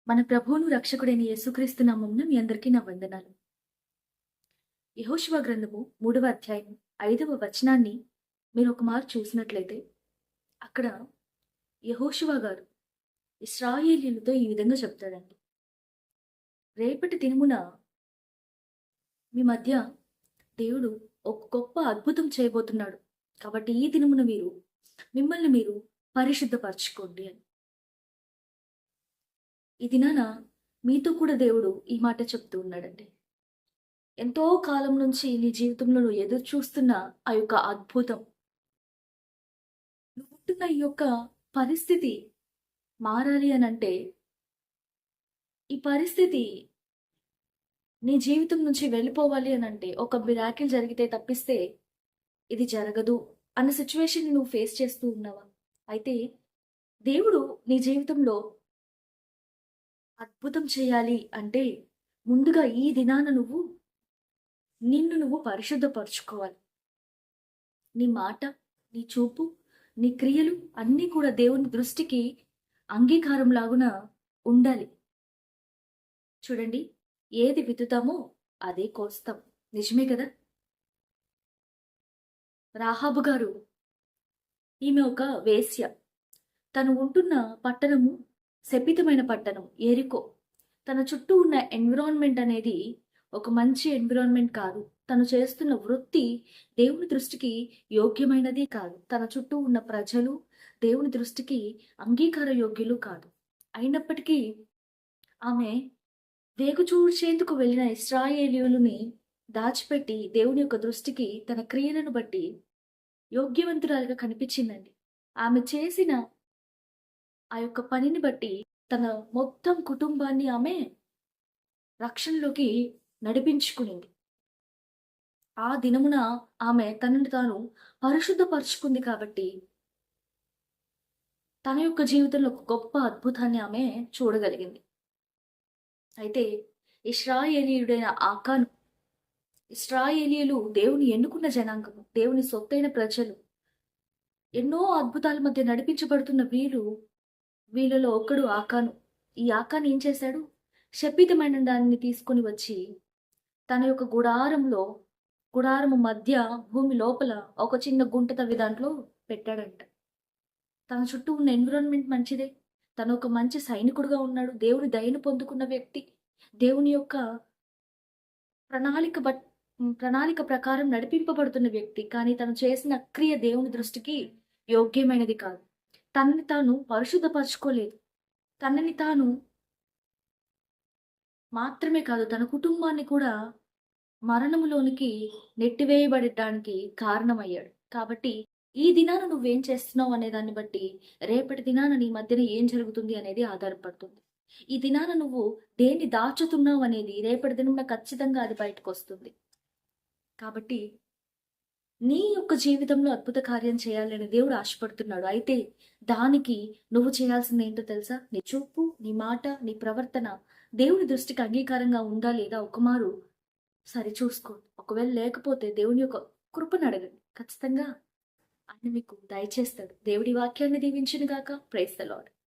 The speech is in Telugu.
మన ప్రభువును రక్షకుడైన యేసుక్రీస్తు నామమున మీ అందరికీ నా వందనాలు. యెహోషువ గ్రంథము 3వ అధ్యాయం 5వ వచనాన్ని మీరు ఒక మారు చూసినట్లయితే అక్కడ యెహోషువ గారు ఇశ్రాయేలీయులతో ఈ విధంగా చెప్తాడండి. రేపటి దినమున మీ మధ్య దేవుడు ఒక గొప్ప అద్భుతం చేయబోతున్నాడు. కాబట్టి ఈ దినమున మిమ్మల్ని మీరు పరిశుద్ధపరచుకోండి అని. ఈ దినాన మీతో కూడా దేవుడు ఈ మాట చెప్తూ ఉన్నాడండి. ఎంతో కాలం నుంచి నీ జీవితంలో నువ్వు ఎదురు చూస్తున్న ఆ యొక్క అద్భుతం, నువ్వు ఉంటున్న ఈ యొక్క పరిస్థితి మారాలి అని అంటే, ఈ పరిస్థితి నీ జీవితం నుంచి వెళ్ళిపోవాలి అని అంటే ఒక మిరాకిల్ జరిగితే తప్పిస్తే ఇది జరగదు అన్న సిచ్యువేషన్ నువ్వు ఫేస్ చేస్తూ ఉన్నావా? అయితే దేవుడు నీ జీవితంలో అద్భుతం చేయాలి అంటే ముందుగా ఈ దినాన నిన్ను నువ్వు పరిశుద్ధపరచుకోవాలి. నీ మాట, నీ చూపు, నీ క్రియలు అన్నీ కూడా దేవుని దృష్టికి అంగీకారం లాగున ఉండాలి. చూడండి, ఏది విత్తుతామో అదే కోస్తాం. నిజమే కదా? రాహాబు గారు, ఈమె ఒక వేశ్య. తను ఉంటున్న పట్టణము శపితమైన పట్టణం ఎరికో. తన చుట్టూ ఉన్న ఎన్విరాన్మెంట్ అనేది ఒక మంచి ఎన్విరాన్మెంట్ కాదు. తను చేస్తున్న వృత్తి దేవుని దృష్టికి యోగ్యమైనది కాదు. తన చుట్టూ ఉన్న ప్రజలు దేవుని దృష్టికి అంగీకార యోగ్యులు కాదు. అయినప్పటికీ ఆమె వేగు చూడ్చేందుకు వెళ్ళిన ఇశ్రాయేలీయులని దాచిపెట్టి దేవుని యొక్క దృష్టికి తన క్రియలను బట్టి యోగ్యవంతురాలుగా కనిపించిందండి. ఆమె చేసిన ఆ యొక్క పనిని బట్టి తన మొత్తం కుటుంబాన్ని ఆమె రక్షణలోకి నడిపించుకునింది. ఆ దినమున ఆమె తనని తాను పరిశుద్ధపరుచుకుంది కాబట్టి తన యొక్క జీవితంలో ఒక గొప్ప అద్భుతాన్ని ఆమె చూడగలిగింది. అయితే ఇశ్రాయేలీయుడైన ఆకాను, ఇశ్రాయేలీయులు దేవుని ఎన్నుకున్న జనాంగము, దేవుని సొత్తైన ప్రజలు, ఎన్నో అద్భుతాల మధ్య నడిపించబడుతున్న వీళ్ళలో ఒకడు ఆకాను. ఈ ఆకాను ఏం చేశాడు? శపితమైన దాన్ని తీసుకుని వచ్చి తన యొక్క గుడారము మధ్య భూమి లోపల ఒక చిన్న గుంట తవ్వి దాంట్లో పెట్టాడంట. తన చుట్టూ ఉన్న ఎన్విరాన్మెంట్ మంచిదే. తను ఒక మంచి సైనికుడుగా ఉన్నాడు. దేవుని దయను పొందుకున్న వ్యక్తి, దేవుని యొక్క ప్రణాళిక ప్రకారం నడిపింపబడుతున్న వ్యక్తి. కానీ తను చేసిన క్రియ దేవుని దృష్టికి యోగ్యమైనది కాదు. తనని తాను పరిశుద్ధపరచుకోలేదు. తనని తాను మాత్రమే కాదు, తన కుటుంబాన్ని కూడా మరణములోనికి నెట్టివేయబడటానికి కారణమయ్యాడు. కాబట్టి ఈ దినాన నువ్వేం చేస్తున్నావు అనే దాన్ని బట్టి రేపటి దినాన నీ మధ్యన ఏం జరుగుతుంది అనేది ఆధారపడుతుంది. ఈ దినాన నువ్వు దేన్ని దాచుతున్నావు అనేది రేపటి దినం ఖచ్చితంగా అది బయటకు వస్తుంది. కాబట్టి నీ యొక్క జీవితంలో అద్భుత కార్యం చేయాలని దేవుడు ఆశపడుతున్నాడు. అయితే దానికి నువ్వు చేయాల్సింది ఏంటో తెలుసా? నీ చూపు, నీ మాట, నీ ప్రవర్తన దేవుని దృష్టికి అంగీకారంగా ఉందా లేదా ఒకమారు సరి చూసుకో. ఒకవేళ లేకపోతే దేవుని యొక్క కృపను అడగండి. ఖచ్చితంగా ఆయన మీకు దయచేస్తాడు. దేవుడి వాక్యాన్ని దీవించును గాక. Praise the lord.